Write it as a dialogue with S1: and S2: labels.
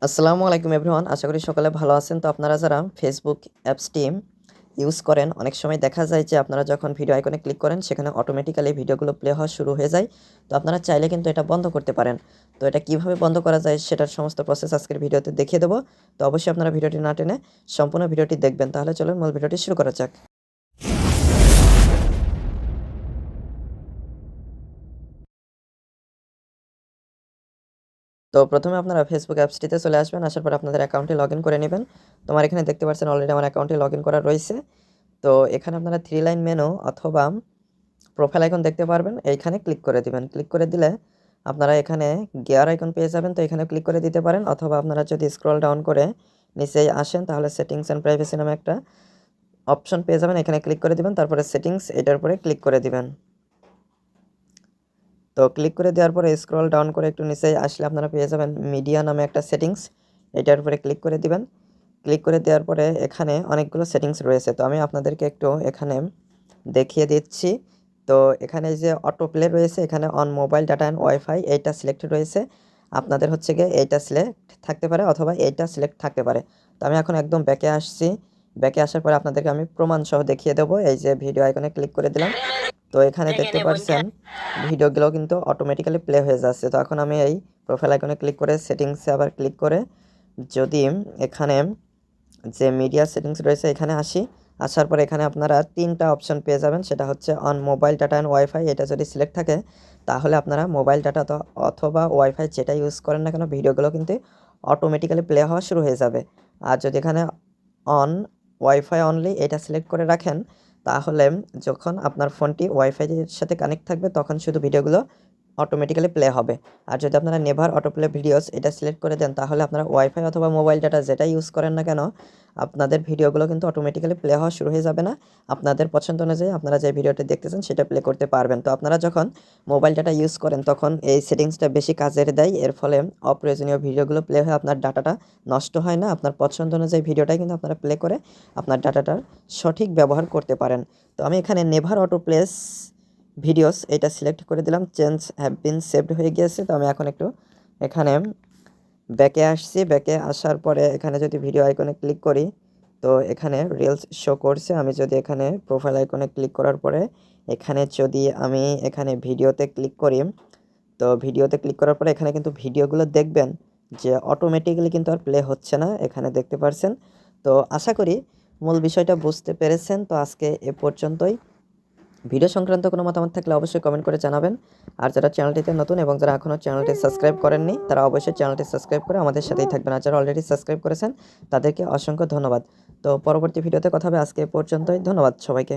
S1: আসসালামু আলাইকুম এভরিওয়ান, আশা করি সকলে ভালো আছেন। তো আপনারা যারা ফেসবুক অ্যাপসটি ইউজ করেন, অনেক সময় দেখা যায় যে আপনারা যখন ভিডিও আইকনে ক্লিক করেন সেখানে অটোমেটিক্যালি ভিডিওগুলো প্লে হওয়া শুরু হয়ে যায়। তো আপনারা চাইলে কিন্তু এটা বন্ধ করতে পারেন। তো এটা কিভাবে বন্ধ করা যায় সেটার সমস্ত প্রসেস আজকের ভিডিওতে দেখিয়ে দেবো। তো অবশ্যই আপনারা ভিডিওটি না টেনে সম্পূর্ণ ভিডিওটি দেখবেন। তাহলে চলুন মূল ভিডিওটি শুরু করা যাক। তো প্রথমে আপনারা ফেসবুক অ্যাপসটিতে চলে আসবেন, আসার পর আপনাদের অ্যাকাউন্টে লগ ইন করে নেবেন। তো আমার এখানে দেখতে পাচ্ছেন অলরেডি আমার অ্যাকাউন্টে লগ ইন করা রয়েছে। তো এখানে আপনারা 3 লাইন মেনু অথবা প্রোফাইল আইকন দেখতে পারবেন, এইখানে ক্লিক করে দিবেন। ক্লিক করে দিলে আপনারা এখানে গিয়ার আইকন পেয়ে যাবেন, তো এখানে ক্লিক করে দিতে পারেন। অথবা আপনারা যদি স্ক্রল ডাউন করে নিচেই আসেন তাহলে সেটিংস অ্যান্ড প্রাইভেসি নামে একটা অপশন পেয়ে যাবেন, এখানে ক্লিক করে দিবেন। তারপরে সেটিংস এটার উপরে ক্লিক করে দিবেন। তো ক্লিক করে দেওয়ার পরে স্ক্রল ডাউন করে একটু নিচেই আসলে আপনারা পেয়ে যাবেন মিডিয়া নামে একটা সেটিংস, এটার উপরে ক্লিক করে দিবেন। ক্লিক করে দেওয়ার পরে এখানে অনেকগুলো সেটিংস রয়েছে, তো আমি আপনাদেরকে একটু এখানে দেখিয়ে দিচ্ছি। তো এখানে যে অটো প্লে রয়েছে, এখানে on mobile data and wifi এইটা সিলেক্টেড রয়েছে। আপনাদের হচ্ছে গিয়ে এইটা সিলেক্ট থাকতে পারে অথবা এইটা সিলেক্ট থাকতে পারে। তো আমি এখন একদম ব্যাকে আসছি। ব্যাকে আসার পরে আপনাদেরকে আমি প্রমাণ সহ দেখিয়ে দেবো। এই যে ভিডিও আইকনে ক্লিক করে দিলাম, তো এখানে দেখতে পাচ্ছেন ভিডিওগুলো কিন্তু অটোমেটিক্যালি প্লে হয়ে যাচ্ছে। তো এখন আমি এই প্রোফাইল আইকনে ক্লিক করে সেটিংসে আবার ক্লিক করে যদি এখানে যে মিডিয়া সেটিংস রয়েছে এখানে আসি, আসার পরে এখানে আপনারা 3টা অপশন পেয়ে যাবেন। সেটা হচ্ছে on mobile data and wifi, এটা যদি সিলেক্ট থাকে তাহলে আপনারা মোবাইল ডাটা অথবা ওয়াইফাই যেটা ইউজ করেন না কেন ভিডিওগুলো কিন্তু অটোমেটিক্যালি প্লে হওয়া শুরু হয়ে যাবে। আর যদি এখানে অন ওয়াইফাই অনলি এটা সিলেক্ট করে রাখেন তাহলে যখন আপনার ফোনটি ওয়াইফাইয়ের সাথে কানেক্ট থাকবে তখন শুধু ভিডিওগুলো অটোমেটিক্যালি প্লে হবে। আর যদি আপনারা নেভার অটো প্লে ভিডিওস এটা সিলেক্ট করে দেন তাহলে আপনারা ওয়াইফাই অথবা মোবাইল ডাটা যেটা ইউজ করেন না কেন আপনাদের ভিডিওগুলো কিন্তু অটোমেটিক্যালি প্লে হওয়া শুরু হয়ে যাবে না। আপনাদের পছন্দ অনুযায়ী আপনারা যে ভিডিওটি দেখতেছেন সেটা প্লে করতে পারবেন। তো আপনারা যখন মোবাইল ডাটা ইউজ করেন তখন এই সেটিংসটা বেশি কাজের দেয়, এর ফলে অপ্রয়োজনীয় ভিডিওগুলো প্লে হয়ে আপনার ডাটাটা নষ্ট হয় না। আপনার পছন্দ অনুযায়ী ভিডিওটাই কিন্তু আপনারা প্লে করে আপনার ডাটাটার সঠিক ব্যবহার করতে পারেন। তো আমি এখানে নেভার অটো প্লেস ভিডিওস এটা সিলেক্ট করে দিলাম, চেঞ্জ হ্যাভ বিন সেভড হয়ে গিয়েছে। তো আমি এখন একটু এখানে ব্যাকে আসছি। ব্যাকে আসার পরে এখানে যদি ভিডিও আইকনে ক্লিক করি তো এখানে রিলস শো করছে। আমি যদি এখানে প্রোফাইল আইকনে ক্লিক করার পরে এখানে যদি আমি এখানে ভিডিওতে ক্লিক করি, তো ভিডিওতে ক্লিক করার পরে এখানে কিন্তু ভিডিওগুলো দেখবেন যে অটোমেটিক্যালি কিন্তু আর প্লে হচ্ছে না, এখানে দেখতে পারছেন। তো আশা করি মূল বিষয়টা বুঝতে পেরেছেন। তো আজকে এ পর্যন্তই। ভিডিও সংক্রান্ত কোনো মতামত থাকলে অবশ্যই কমেন্ট করে জানাবেন। আর যারা চ্যানেলটিতে নতুন এবং যারা এখনও চ্যানেলটি সাবস্ক্রাইব করেননি তারা অবশ্যই চ্যানেলটি সাবস্ক্রাইব করে আমাদের সাথেই থাকবেন। আর যারা অলরেডি সাবস্ক্রাইব করেছেন তাদেরকে অসংখ্য ধন্যবাদ। তো পরবর্তী ভিডিওতে কথা হবে। আজকে এ পর্যন্তই। ধন্যবাদ সবাইকে।